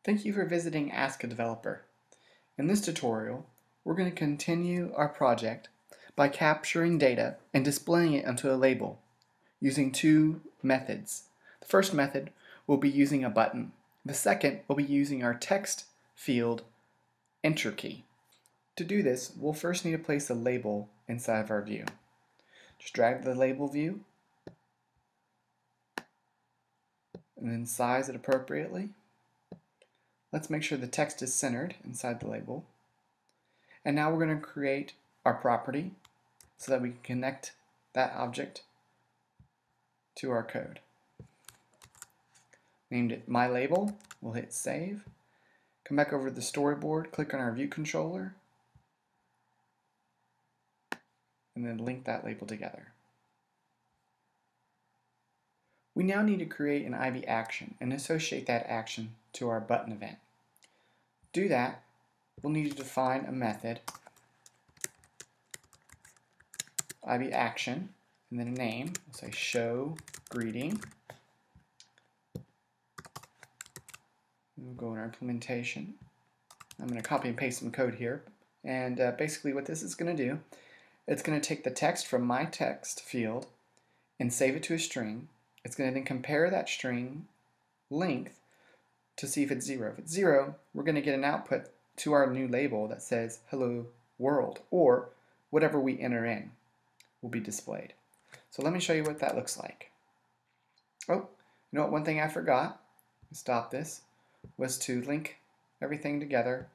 Thank you for visiting Ask a Developer. In this tutorial, we're going to continue our project by capturing data and displaying it onto a label using two methods. The first method will be using a button. The second will be using our text field enter key. To do this, we'll first need to place a label inside of our view. Just drag the label view and then size it appropriately. Let's make sure the text is centered inside the label. And now we're going to create our property so that we can connect that object to our code. Named it My Label. We'll hit save. Come back over to the storyboard, click on our view controller, and then link that label together. We now need to create an IBAction and associate that action to our button event. To do that, we'll need to define a method, IBAction, and then a name. We'll say show greeting. We'll go in our implementation. I'm going to copy and paste some code here, and basically what this is going to do, it's going to take the text from my text field and save it to a string. It's going to then compare that string length to see if it's 0. If it's 0, we're going to get an output to our new label that says hello world, or whatever we enter in will be displayed. So let me show you what that looks like. Oh, you know what, one thing I forgot, stop this, was to link everything together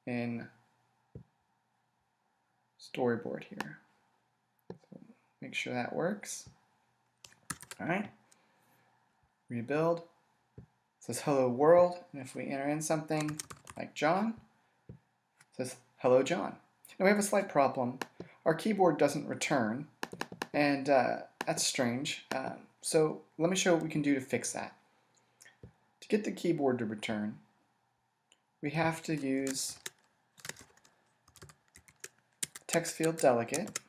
in storyboard here. So make sure that works. Alright, rebuild, it says hello world, and if we enter in something like John, it says hello John. Now we have a slight problem. Our keyboard doesn't return, and that's strange. So let me show you what we can do to fix that. To get the keyboard to return, we have to use text field delegate.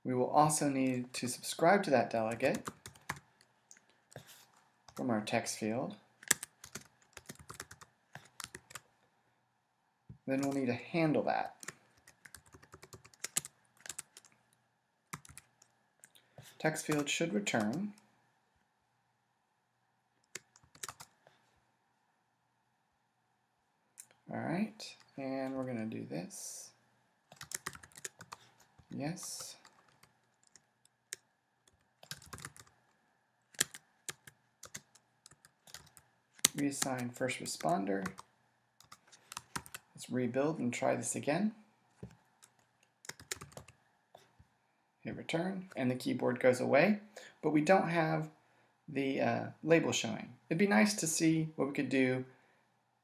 We will also need to subscribe to that delegate from our text field. Then we'll need to handle that. Text field should return. Alright, and we're going to do this. Yes. Reassign first responder. Let's rebuild and try this again. Hit return, and the keyboard goes away, but we don't have the label showing. It'd be nice to see what we could do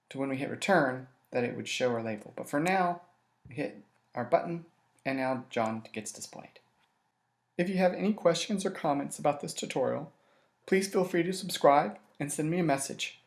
to when we hit return that it would show our label. But for now, we hit our button, and now John gets displayed. If you have any questions or comments about this tutorial, please feel free to subscribe and send me a message.